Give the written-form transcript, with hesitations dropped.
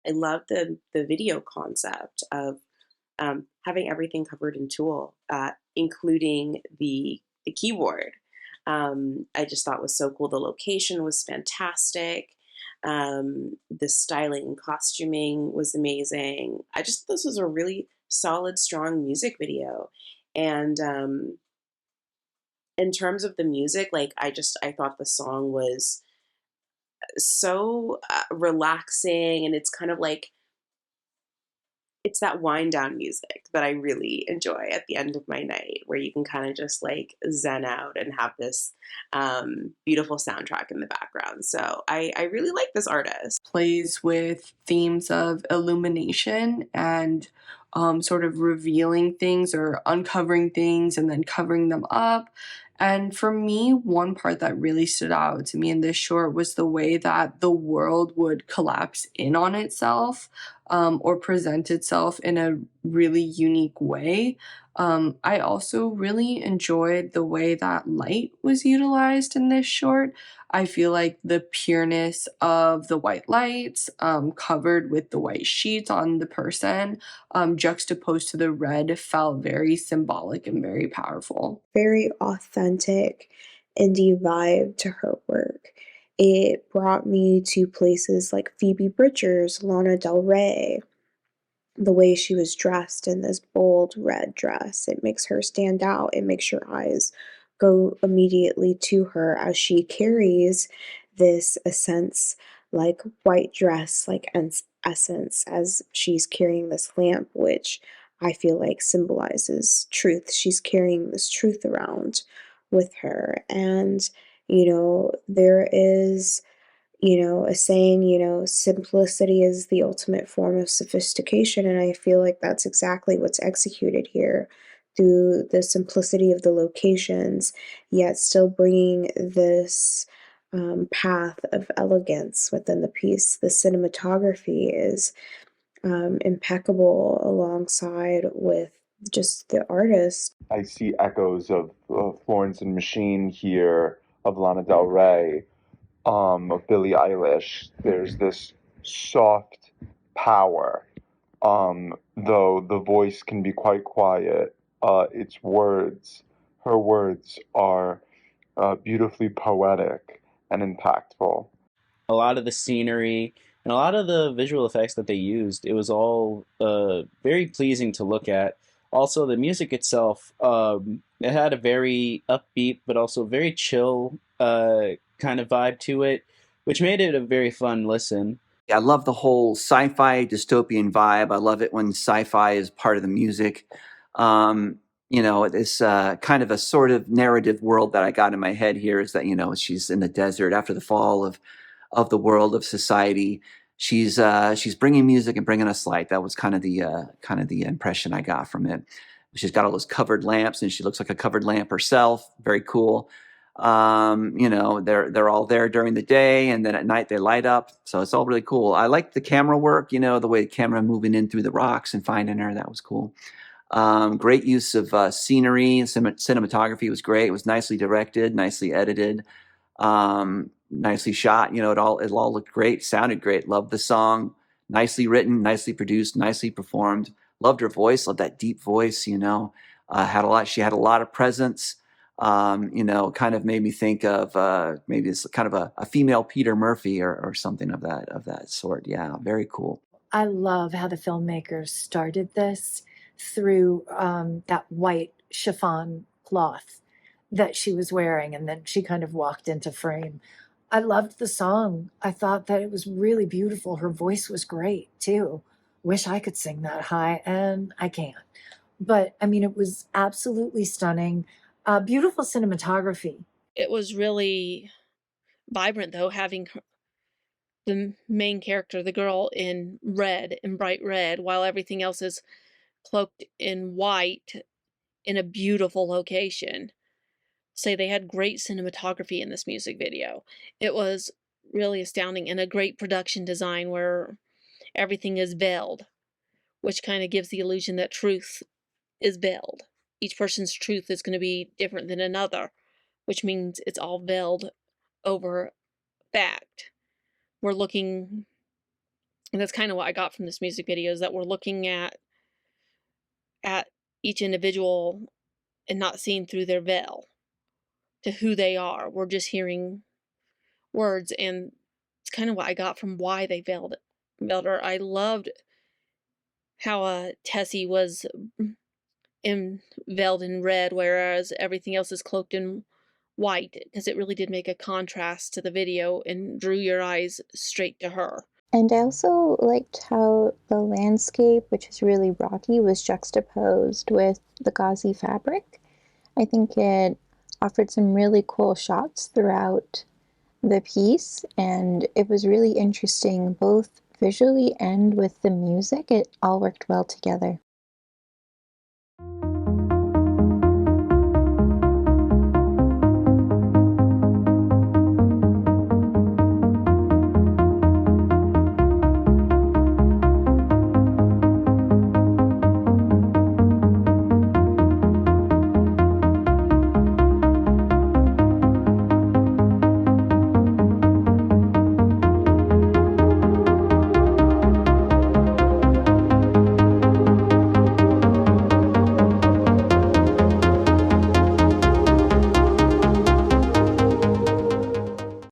I love the video concept of having everything covered in tulle, including the keyboard. I just thought was so cool. The location was fantastic. The styling and costuming was amazing. I just this was a really solid, strong music video. And in terms of the music, like I thought the song was so relaxing, and it's kind of like it's that wind down music that I really enjoy at the end of my night, where you can kind of just like zen out and have this beautiful soundtrack in the background. So I really like this artist. Plays with themes of illumination and sort of revealing things or uncovering things and then covering them up. And for me, one part that really stood out to me in this short was the way that the world would collapse in on itself, or present itself in a really unique way. I also really enjoyed the way that light was utilized in this short. I feel like the pureness of the white lights, covered with the white sheets on the person, juxtaposed to the red, felt very symbolic and very powerful. Very authentic indie vibe to her work. It brought me to places like Phoebe Bridgers, Lana Del Rey. The way she was dressed in this bold red dress, it makes her stand out. It makes your eyes go immediately to her as she carries this essence like white dress, like essence, as she's carrying this lamp, which I feel like symbolizes truth. She's carrying this truth around with her. And, there is a saying, simplicity is the ultimate form of sophistication. And I feel like that's exactly what's executed here through the simplicity of the locations, yet still bringing this path of elegance within the piece. The cinematography is impeccable alongside with just the artist. I see echoes of Florence and Machine here, of Lana Del Rey, of Billie Eilish. There's this soft power, though the voice can be quite quiet. Its words, her words, are beautifully poetic and impactful. A lot of the scenery and a lot of the visual effects that they used, it was all very pleasing to look at. Also, the music itself, it had a very upbeat but also very chill kind of vibe to it, which made it a very fun listen. I love the whole sci-fi dystopian vibe. I love it when sci-fi is part of the music. This kind of a sort of narrative world that I got in my head here is that, she's in the desert after the fall of the world of society. She's bringing music and bringing us light. That was kind of the impression I got from it. She's got all those covered lamps, and she looks like a covered lamp herself. Very cool. They're all there during the day, and then at night they light up. So it's all really cool. I like the camera work. The way the camera moving in through the rocks and finding her. That was cool. Great use of scenery and cinematography was great. It was nicely directed, nicely edited. Nicely shot. It all looked great, sounded great. Loved the song. Nicely written, nicely produced, nicely performed. Loved her voice. Loved that deep voice. She had a lot of presence. Kind of made me think of maybe it's kind of a female Peter Murphy or something of that sort. Yeah, very cool. I love how the filmmakers started this through that white chiffon cloth that she was wearing, and then she kind of walked into frame. I loved the song. I thought that it was really beautiful. Her voice was great too. Wish I could sing that high, and I can't. But I mean, it was absolutely stunning. Beautiful cinematography. It was really vibrant, though, having the main character, the girl, in red, in bright red, while everything else is cloaked in white in a beautiful location. Say they had great cinematography in this music video. It was really astounding, and a great production design where everything is veiled, which kind of gives the illusion that truth is veiled. Each person's truth is going to be different than another, which means it's all veiled over fact. We're looking And that's kind of what I got from this music video, is that we're looking at each individual and not seeing through their veil to who they are. We're just hearing words, and it's kind of what I got from why they veiled her. I loved how Tessie was veiled in red, whereas everything else is cloaked in white, because it really did make a contrast to the video and drew your eyes straight to her. And I also liked how the landscape, which is really rocky, was juxtaposed with the gauzy fabric. I think it offered some really cool shots throughout the piece, and it was really interesting both visually and with the music. It all worked well together.